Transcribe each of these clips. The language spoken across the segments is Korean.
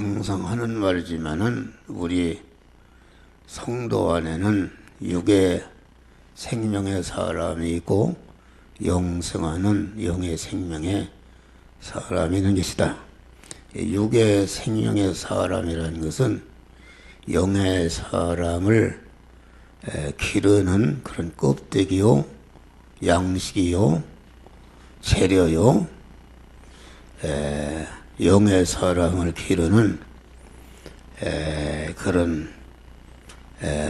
항상 하는 말이지만은 우리 성도 안에는 육의 생명의 사람이 있고 영생하는 영의 생명의 사람이 있는 것이다. 육의 생명의 사람이라는 것은 영의 사람을 기르는 그런 껍데기요, 양식이요, 재료요, 영의 사람을 기르는 그런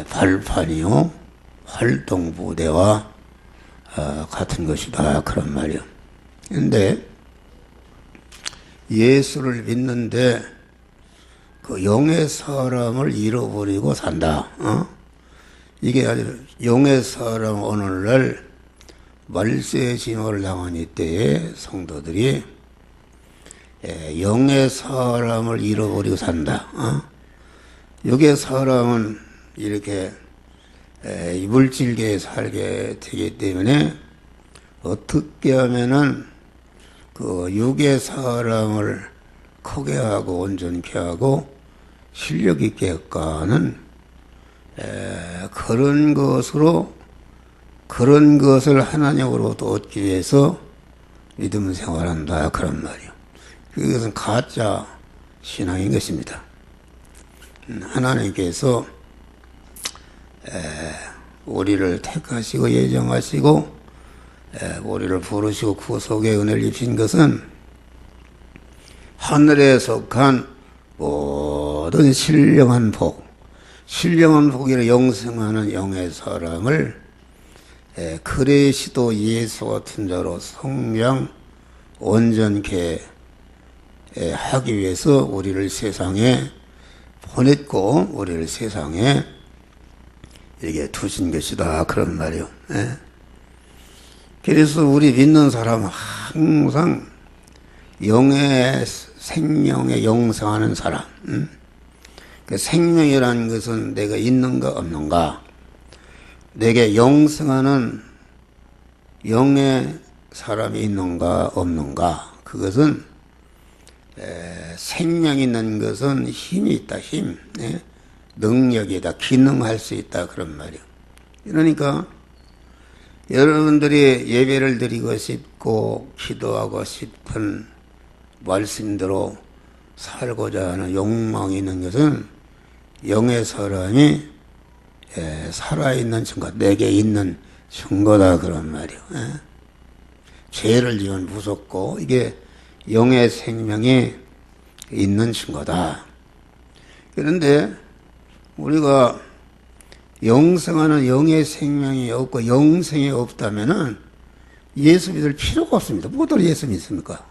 발판이요, 활동부대와 같은 것이다. 그런 말이요. 그런데 예수를 믿는데 그 영의 사람을 잃어버리고 산다. 이게 아주 영의 사람 오늘날 말세의 진화를 당한 이때에 성도들이 영의 사람을 잃어버리고 산다. 육의 사람은 이렇게 물질계에 살게 되기 때문에 어떻게 하면은 그 육의 사람을 크게 하고 온전케 하고 실력 있게 할까는 그런 것을 하나님으로부터 얻기 위해서 믿음 생활한다. 그런 말이요. 그것은 가짜 신앙인 것입니다. 하나님께서 우리를 택하시고 예정하시고 우리를 부르시고 구속의 은혜를 입힌 것은 하늘에 속한 모든 신령한 복이라 영생하는 영의 사람을 그리스도 예수 같은 자로 성령 온전케 하기 위해서 우리를 세상에 보냈고 우리를 세상에 이렇게 두신 것이다. 그런 말이요. 그래서 우리 믿는 사람은 항상 영의 생명에 영생하는 사람. 그 생명이라는 것은 내가 있는가 없는가, 내게 영생하는 영의 사람이 있는가 없는가, 그것은 생명 있는 것은 힘이 있다. 힘, 능력이다. 기능할 수 있다. 그런 말이요. 그러니까 여러분들이 예배를 드리고 싶고 기도하고 싶은 말씀대로 살고자 하는 욕망이 있는 것은 영의 사람이 살아있는 증거, 내게 있는 증거다. 그런 말이요. 죄를 지으면 무섭고 이게 영의 생명이 있는 증거다. 그런데 우리가 영생하는 영의 생명이 없고 영생이 없다면은 예수 믿을 필요가 없습니다. 뭐들 예수 믿습니까?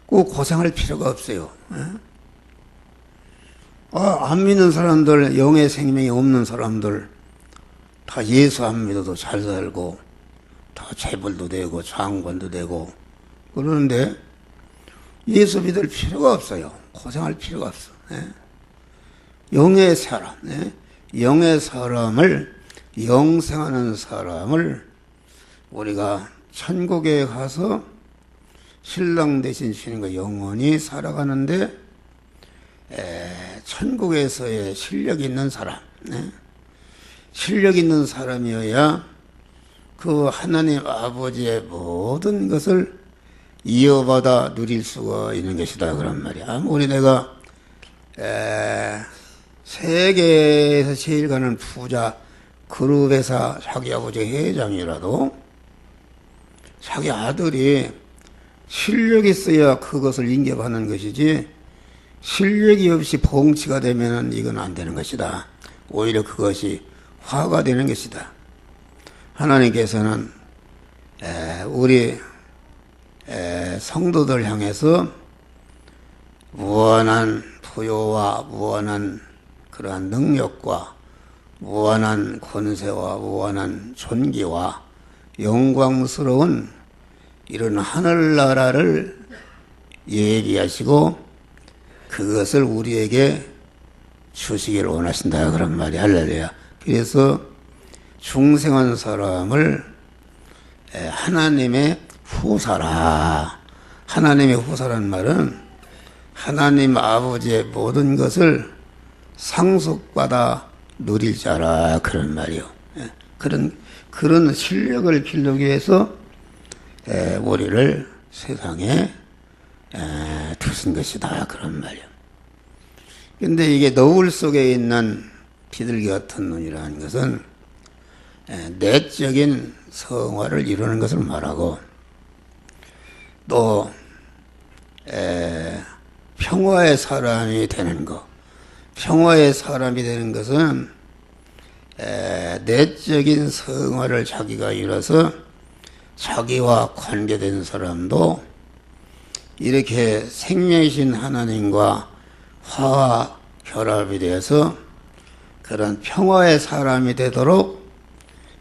꼭 고생할 필요가 없어요. 안 믿는 사람들, 영의 생명이 없는 사람들 다 예수 안 믿어도 잘 살고 다 재벌도 되고 장관도 되고 그러는데 예수 믿을 필요가 없어요. 고생할 필요가 없어. 영의 사람, 영의 사람을, 영생하는 사람을 우리가 천국에 가서 신랑 대신 주님과 영원히 살아가는데 천국에서의 실력 있는 사람, 실력 있는 사람이어야 그 하나님 아버지의 모든 것을 이어받아 누릴 수가 있는 것이다. 그런 말이야. 아무리 내가 세계에서 제일 가는 부자 그룹회사 자기 아버지 회장이라도 자기 아들이 실력이 있어야 그것을 인계받는 것이지 실력이 없이 봉치가 되면 이건 안 되는 것이다. 오히려 그것이 화가 되는 것이다. 하나님께서는 우리 성도들 향해서 무한한 부요와 무한한 그러한 능력과 무한한 권세와 무한한 존귀와 영광스러운 이런 하늘나라를 예비하시고 그것을 우리에게 주시기를 원하신다. 그런 말이 할렐루야. 그래서 중생한 사람을 하나님의 후사라. 하나님의 후사라는 말은 하나님 아버지의 모든 것을 상속받아 누릴 자라 그런 말이요. 그런 실력을 기르기 위해서 우리를 세상에 두신 것이다 그런 말이요. 근데 이게 너울 속에 있는 비둘기 같은 눈이라는 것은 내적인 성화를 이루는 것을 말하고, 또 평화의 사람이 되는 것, 평화의 사람이 되는 것은 내적인 성화를 자기가 이뤄서 자기와 관계된 사람도 이렇게 생명이신 하나님과 화와 결합이 되어서 그런 평화의 사람이 되도록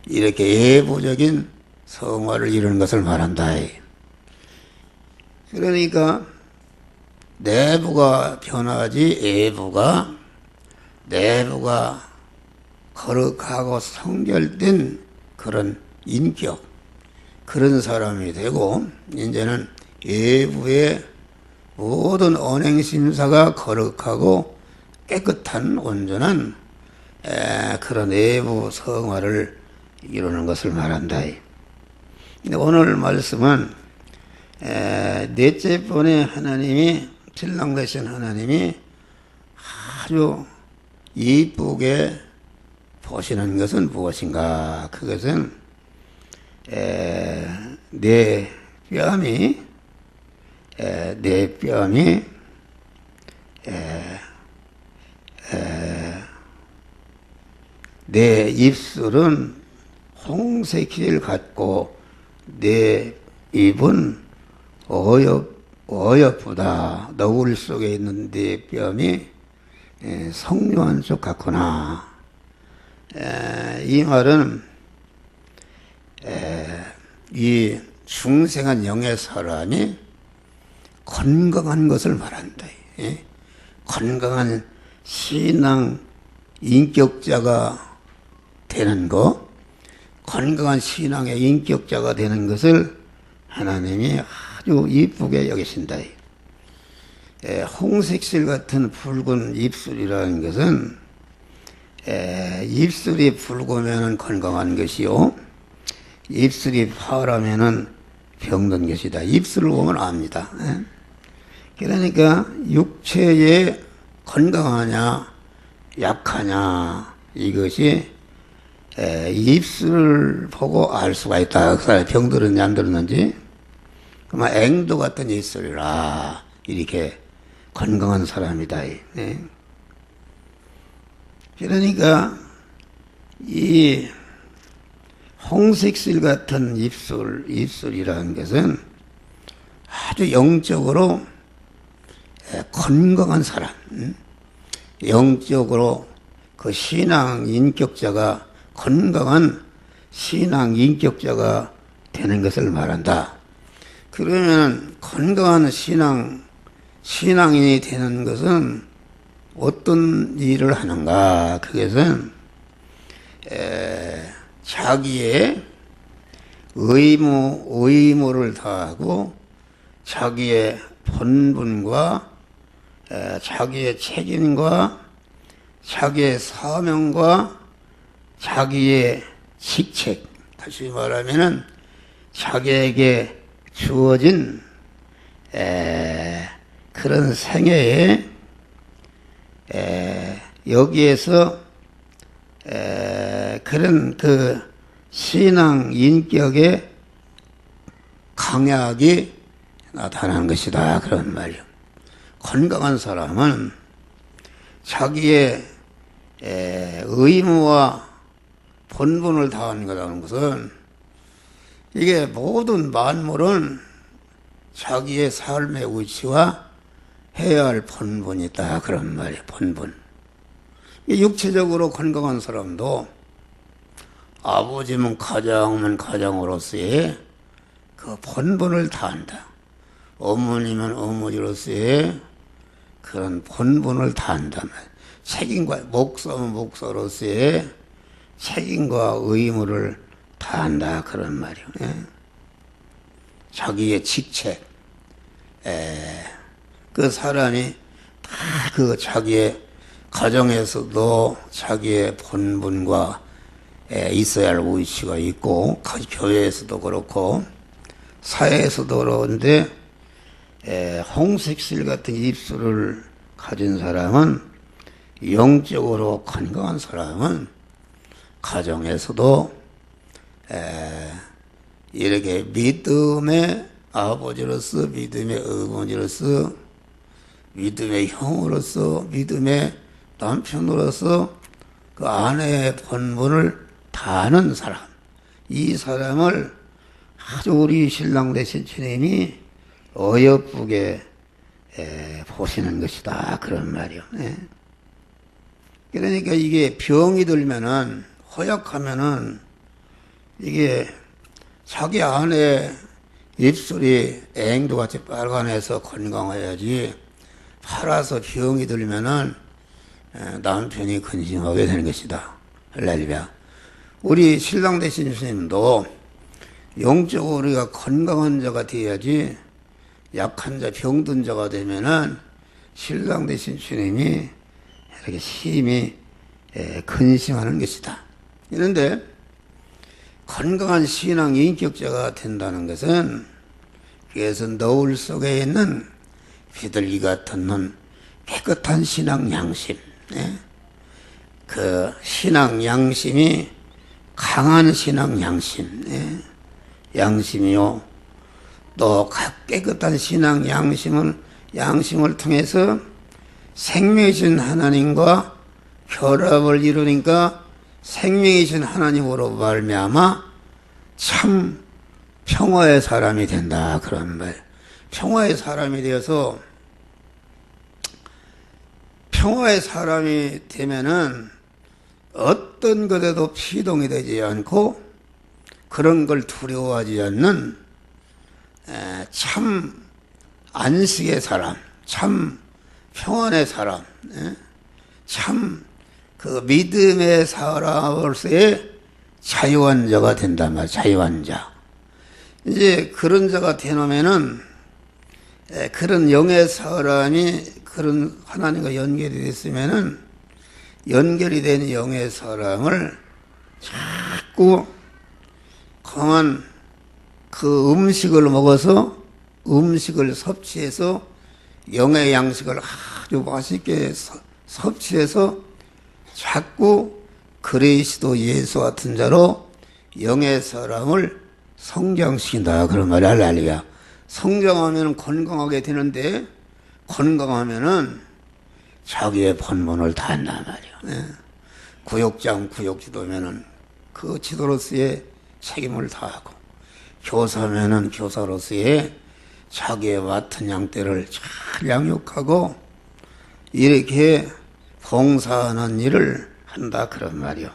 이렇게 예부적인 성화를 이루는 것을 말한다. 그러니까 내부가 변하지 내부가 거룩하고 성결된 그런 인격, 그런 사람이 되고, 이제는 외부의 모든 언행심사가 거룩하고 깨끗한 온전한 그런 내부 성화를 이루는 것을 말한다. 근데 오늘 말씀은 넷째 번에 하나님이, 신랑 되신 하나님이 아주 이쁘게 보시는 것은 무엇인가? 그것은 내 뺨이 내 입술은 홍색을 갖고 내 입은 어여쁘다. 너울 속에 있는 내 뺨이 성묘한 쪽 같구나. 이 말은 이 중생한 영의 사람이 건강한 것을 말한다. 건강한 신앙 인격자가 되는 것, 건강한 신앙의 인격자가 되는 것을 하나님이 아주 이쁘게 여기신다. 홍색실 같은 붉은 입술이라는 것은 입술이 붉으면 건강한 것이요, 입술이 파라면 병든 것이다. 입술을 보면 압니다. 그러니까 육체에 건강하냐 약하냐, 이것이 입술을 보고 알 수가 있다. 그 사람이 병들었는지 안 들었는지. 그러면 앵도 같은 입술이라 이렇게 건강한 사람이다. 그러니까 이 홍색실 같은 입술이라는 것은 아주 영적으로 건강한 사람, 영적으로 그 신앙 인격자가, 건강한 신앙 인격자가 되는 것을 말한다. 그러면 건강한 신앙인이 되는 것은 어떤 일을 하는가? 그것은 자기의 의무를 다하고 자기의 본분과 자기의 책임과 자기의 사명과 자기의 직책, 다시 말하면은 자기에게 주어진 그런 생애에 여기에서 그런 그 신앙 인격의 강약이 나타나는 것이다 그런 말이요. 건강한 사람은 자기의 의무와 본분을 다하는 거라는 것은, 이게 모든 만물은 자기의 삶의 위치와 해야 할 본분이 있다 그런 말이에요. 본분. 육체적으로 건강한 사람도 아버지면 가장으로서의 그 본분을 다한다. 어머니면 어머니로서의 그런 본분을 다한다. 책임과, 목사면 목사로서의 책임과 의무를 다한다 그런 말이에요. 자기의 직책, 그 사람이 다 그 자기의 가정에서도 자기의 본분과 있어야 할 위치가 있고, 교회에서도 그렇고 사회에서도 그런데 홍색실 같은 입술을 가진 사람은, 영적으로 건강한 사람은 가정에서도 이렇게 믿음의 아버지로서, 믿음의 어머니로서, 믿음의 형으로서, 믿음의 남편으로서 그 아내의 본분을 다하는 사람, 이 사람을 아주 우리 신랑 되신 주님이 어여쁘게 보시는 것이다, 그런 말이요. 그러니까 이게 병이 들면은, 허약하면은 이게 자기 아내 입술이 앵두같이 빨간해서 건강해야지, 팔아서 병이 들면은 남편이 근심하게 되는 것이다. 할렐루야. 우리 신랑 되신 주님도 영적으로 우리가 건강한 자가 되어야지, 약한 자, 병든 자가 되면은 신랑 되신 주님이 이렇게 심히 근심하는 것이다. 그런데 건강한 신앙 인격자가 된다는 것은, 그래서 너울 속에 있는 비둘기 같은 눈, 깨끗한 신앙 양심, 그 신앙 양심이 강한 신앙 양심, 양심이요. 또 깨끗한 신앙 양심을 통해서 생명이신 하나님과 결합을 이루니까 생명이신 하나님으로 말미암아 참 평화의 사람이 된다, 그런 말. 평화의 사람이 되어서, 평화의 사람이 되면은 어떤 것에도 피동이 되지 않고 그런 걸 두려워하지 않는 참 안식의 사람, 참 평안의 사람, 참 그 믿음의 사람으로서의 자유한 자가 된단 말이야. 자유한 자. 이제 그런 자가 되놓으면은, 그런 영의 사람이 그런 하나님과 연결이 됐으면은, 연결이 된 영의 사람을 자꾸 강한 그 음식을 먹어서, 음식을 섭취해서, 영의 양식을 아주 맛있게 섭취해서 자꾸 그리스도 예수 같은 자로 영의 사람을 성장시킨다, 그런 말이야. 할렐루야. 성장하면 건강하게 되는데, 건강하면은 자기의 본분을 다한단 말이야. 구역장, 구역지도면은 그 지도로서의 책임을 다하고, 교사면은 교사로서의 자기의 맡은 양떼를 잘 양육하고, 이렇게 봉사하는 일을 한다, 그런 말이요.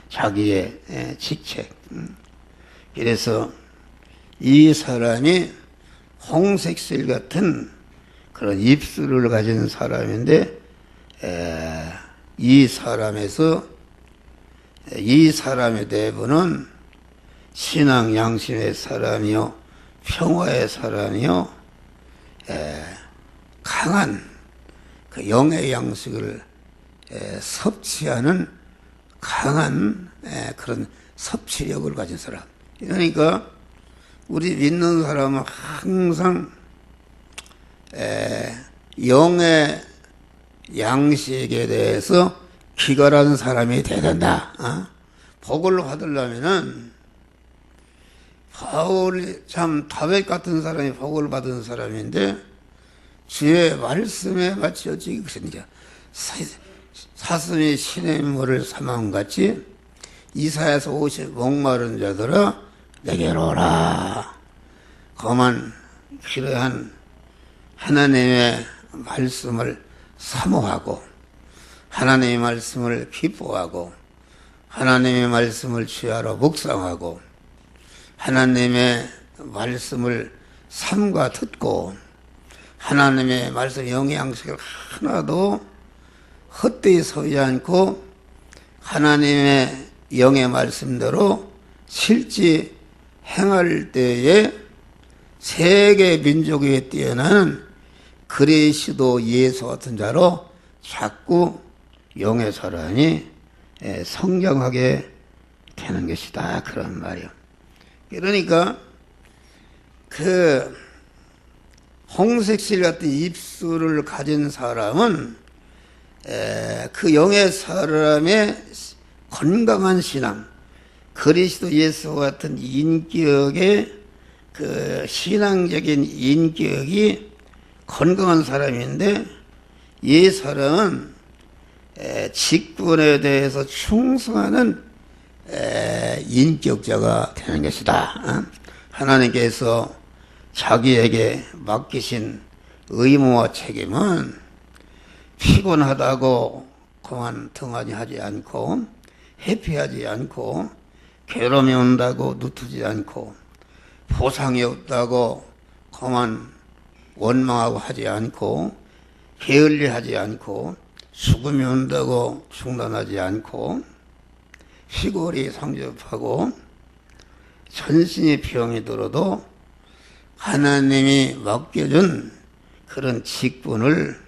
자기의 직책. 그래서 이 사람이 홍색실 같은 그런 입술을 가진 사람인데, 이 사람의 대부는 신앙 양심의 사람이요, 평화의 사람이요, 강한 그 영의 양식을 섭취하는 강한 그런 섭취력을 가진 사람. 그러니까 우리 믿는 사람은 항상 영의 양식에 대해서 기걸하는 사람이 돼야 된다. 복을 받으려면은, 바울이 참 다윗 같은 사람이 복을 받은 사람인데, 주의 말씀에 마치 어찌 그러니까 사슴이 신의 물을 삼아온같이 이사야서 50 목마른 자들아 내게로 오라. 그만 필요한 하나님의 말씀을 사모하고, 하나님의 말씀을 기뻐하고, 하나님의 말씀을 주야로 묵상하고, 하나님의 말씀을 삼가 듣고, 하나님의 말씀 영의 양식을 하나도 헛되이 서지 않고 하나님의 영의 말씀대로 실제 행할 때에 세계 민족에 뛰어나는 그리스도 예수 같은 자로 자꾸 영의 사람이 성장하게 되는 것이다. 그런 말이요. 그러니까 그 홍색실 같은 입술을 가진 사람은 그 영의 사람의 건강한 신앙, 그리스도 예수 같은 인격의 그 신앙적인 인격이 건강한 사람인데, 이 사람은 직분에 대해서 충성하는 인격자가 되는 것이다. 하나님께서 자기에게 맡기신 의무와 책임은 피곤하다고 그만 등한히 하지 않고, 회피하지 않고, 괴로움이 온다고 누트지 않고, 보상이 없다고 그만 원망하고 하지 않고, 게을리하지 않고, 죽음이 온다고 중단하지 않고, 시골이 성접하고 전신이 병이 들어도 하나님이 맡겨준 그런 직분을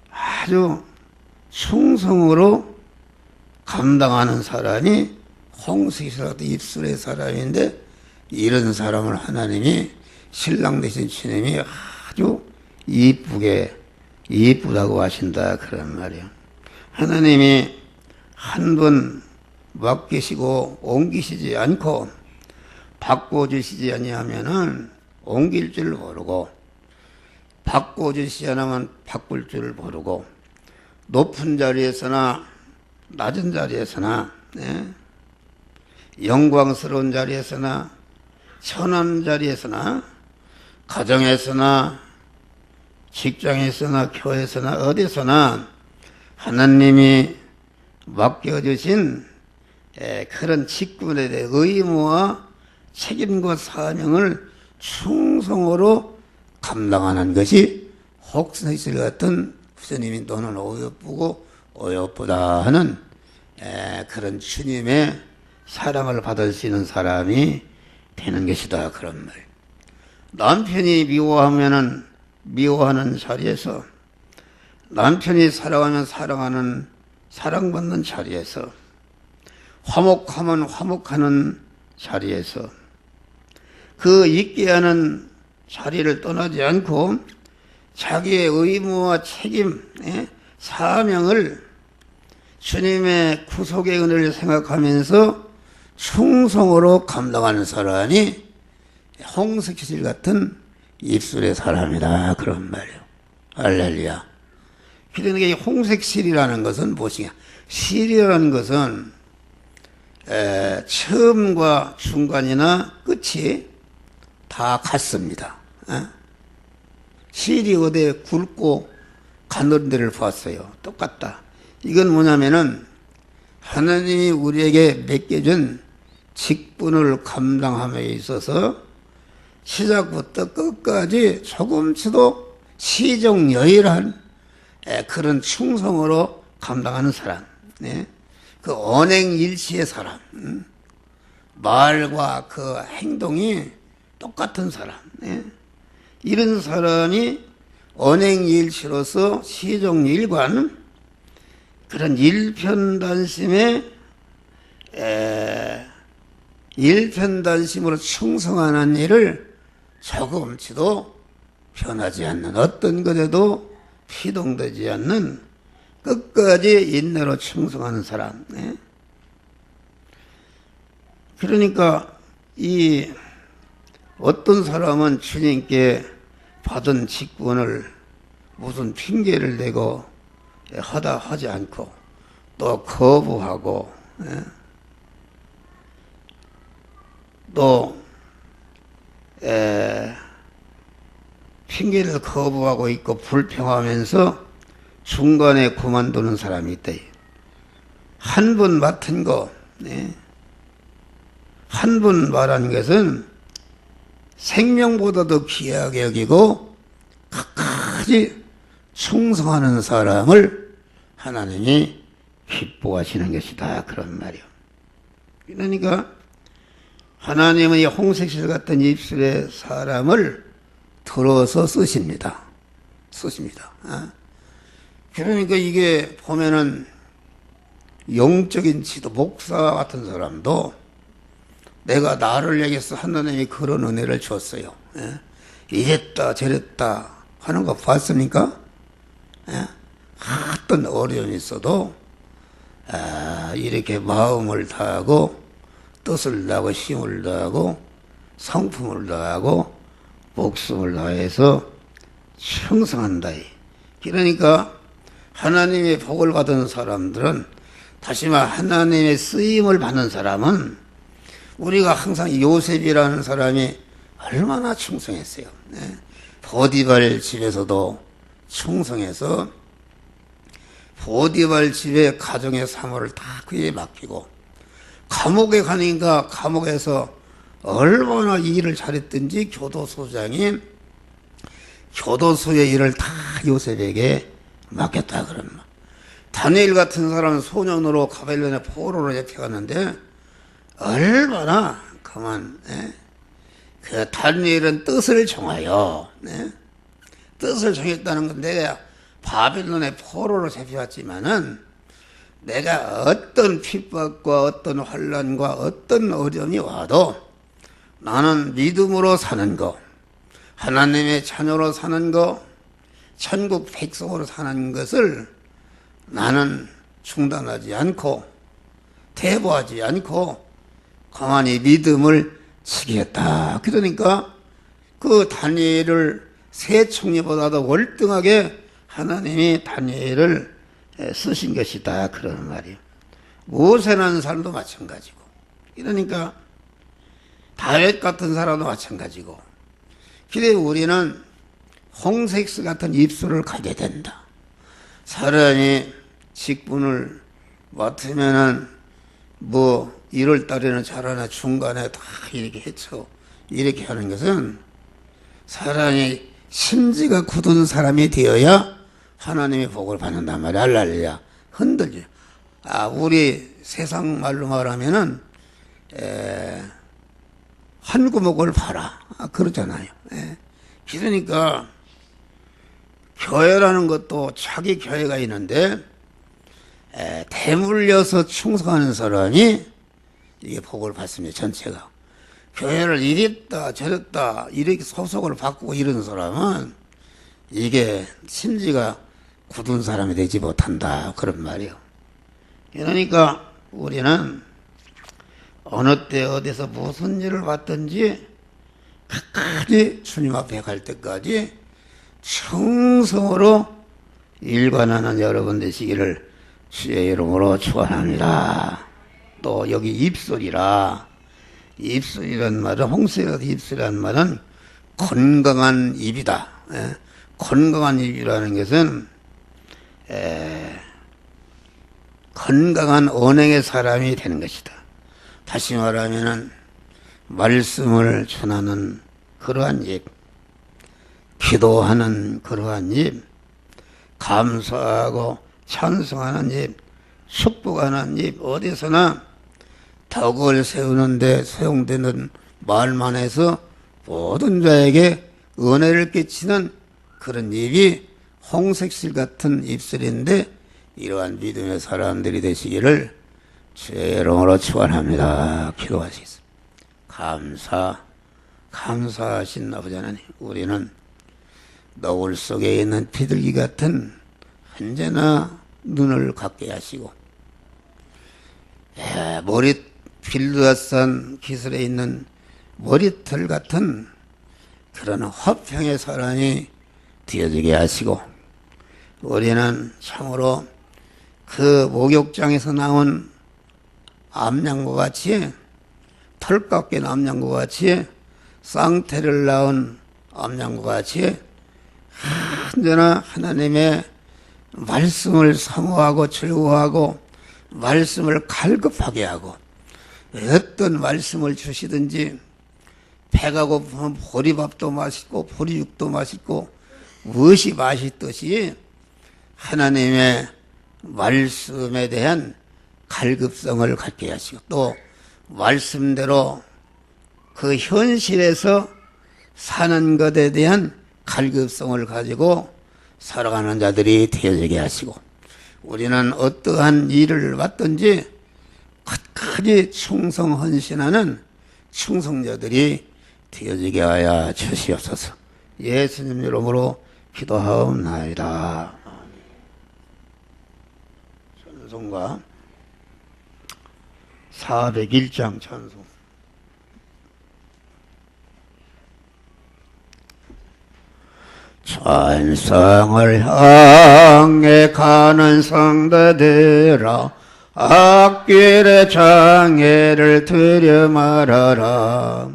아주 충성으로 감당하는 사람이 홍색실 같은 입술의 사람인데, 이런 사람을 하나님이 신랑 되신 주님이 아주 이쁘다고 하신다. 그런 말이에요. 하나님이 한 번 맡기시고 옮기시지 않고 바꿔주시지 아니하면은 옮길 줄 모르고, 바꿔주시지 않으면 바꿀 줄 모르고, 높은 자리에서나 낮은 자리에서나, 영광스러운 자리에서나 천한 자리에서나, 가정에서나 직장에서나 교회에서나 어디서나 하나님이 맡겨주신 그런 직분에 대해 의무와 책임과 사명을 충성으로 감당하는 것이 홍색실 같은 부처님이 너는 어여쁘고 어여쁘다 하는 그런 주님의 사랑을 받을 수 있는 사람이 되는 것이다. 그런 말. 남편이 미워하면은 미워하는 자리에서, 남편이 사랑하면 사랑하는, 사랑받는 자리에서, 화목하면 화목하는 자리에서, 그 있게 하는 자리를 떠나지 않고 자기의 의무와 책임, 사명을 주님의 구속의 은혜를 생각하면서 충성으로 감당하는 사람이 홍색실 같은 입술의 사람이다. 그런 말이에요. 할렐루야. 그러니까 이 홍색실이라는 것은 무엇이냐? 실이라는 것은 처음과 중간이나 끝이 다 같습니다. 실이 어디에 굵고 가늘은 데를 봤어요. 똑같다. 이건 뭐냐면은 하나님이 우리에게 맡겨준 직분을 감당함에 있어서 시작부터 끝까지 조금치도 시정여일한 그런 충성으로 감당하는 사람, 그 언행일치의 사람, 말과 그 행동이 똑같은 사람, 이런 사람이 언행일치로서 시정일관, 그런 일편단심으로 충성하는 일을 조금치도 변하지 않는, 어떤 것에도 피동되지 않는 끝까지 인내로 충성하는 사람. 그러니까 이 어떤 사람은 주님께 받은 직분을 무슨 핑계를 대고 하지 않고 또 거부하고 또 핑계를 거부하고 있고 불평하면서 중간에 그만두는 사람이 있다. 한 번 맡은 거, 한 번 말한 것은 생명보다도 귀하게 여기고 끝까지 충성하는 사람을 하나님이 기뻐하시는 것이다. 그런 말이요. 그러니까 하나님은 이 홍색실 같은 입술의 사람을 들어서 쓰십니다. 쓰십니다. 그러니까 이게 보면은 영적인 지도, 목사 같은 사람도 내가 나를 위해서 하나님이 그런 은혜를 줬어요. 이랬다 저랬다 하는 거 봤습니까? 어떤 어려움이 있어도 이렇게 마음을 다하고 뜻을 다하고 힘을 다하고 성품을 다하고 목숨을 다해서 충성한다. 그러니까 하나님의 복을 받은 사람들은, 다시 말 하나님의 쓰임을 받는 사람은, 우리가 항상 요셉이라는 사람이 얼마나 충성했어요. 보디발 집에서도 충성해서 보디발 집의 가정의 사물을 다 그에 맡기고, 감옥에 가니까 감옥에서 얼마나 일을 잘했든지 교도소장이 교도소의 일을 다 요셉에게 맡겼다 그러면, 다니엘 같은 사람은 소년으로 바벨론의 포로로 잡혀갔는데 얼마나 그만 그 다니엘은 뜻을 정하여 뜻을 정했다는 건, 내가 바벨론의 포로로 잡혀왔지만은 내가 어떤 핍박과 어떤 환난과 어떤 어려움이 와도 나는 믿음으로 사는 거, 하나님의 자녀로 사는 거, 천국 백성으로 사는 것을 나는 중단하지 않고 퇴보하지 않고 가만히 믿음을 지키겠다. 그러니까 그 다니엘을 세 총리보다도 월등하게 하나님이 다니엘을 쓰신 것이다. 그런 말이에요. 모세라는 사람도 마찬가지고, 그러니까 다윗 같은 사람도 마찬가지고, 그래 우리는 홍색스 같은 입술을 가게 된다. 사람이 직분을 맡으면은 뭐 1월 달에는 잘하나 중간에 다 이렇게 해쳐 이렇게 하는 것은, 사람이 심지가 굳은 사람이 되어야 하나님의 복을 받는단 말이야. 할렐루야. 흔들려. 우리 세상 말로 말하면은 한 구멍을 봐라. 그러잖아요. 그러니까 교회라는 것도 자기 교회가 있는데 대물려서 충성하는 사람이 이게 복을 받습니다. 전체가. 교회를 이랬다 저랬다 이렇게 소속을 바꾸고 이런 사람은 이게 심지가 굳은 사람이 되지 못한다. 그런 말이에요. 그러니까 우리는 어느 때 어디서 무슨 일을 받든지 끝까지 주님 앞에 갈 때까지 충성으로 일관하는 여러분 되시기를 주의 이름으로 축원합니다. 또 여기 입술이라, 입술이란 말은, 홍수의 입술이란 말은 건강한 입이다. 건강한 입이라는 것은 건강한 언행의 사람이 되는 것이다. 다시 말하면은 말씀을 전하는 그러한 입, 기도하는 그러한 입, 감사하고 찬송하는 입, 축복하는 입, 어디서나 덕을 세우는데 사용되는 말만 해서 모든 자에게 은혜를 끼치는 그런 입이 홍색실 같은 입술인데, 이러한 믿음의 사람들이 되시기를 주의 이름으로 축원합니다. 기도하시겠습니다. 감사하신 아버지 하나님, 우리는 너울 속에 있는 비둘기 같은 언제나 눈을 감게 하시고, 머리 빌드아산 기술에 있는 머리털 같은 그런 화평의 사람이 되어지게 하시고, 우리는 참으로 그 목욕장에서 나온 암양과 같이, 털 깎인 암양과 같이, 쌍태를 낳은 암양과 같이 언제나 하나님의 말씀을 사모하고 즐거워하고 말씀을 갈급하게 하고, 어떤 말씀을 주시든지 배가 고프면 보리밥도 맛있고 보리육도 맛있고 무엇이 맛있듯이 하나님의 말씀에 대한 갈급성을 갖게 하시고, 또 말씀대로 그 현실에서 사는 것에 대한 갈급성을 가지고 살아가는 자들이 되어지게 하시고, 우리는 어떠한 일을 받든지 끝까지 충성 헌신하는 충성자들이 되어지게 하여 주시옵소서. 예수님 이름으로 기도하옵나이다. 찬송가 401장 찬송. 천성을 향해 가는 성도들아, 앞길에 장애를 들여 말아라.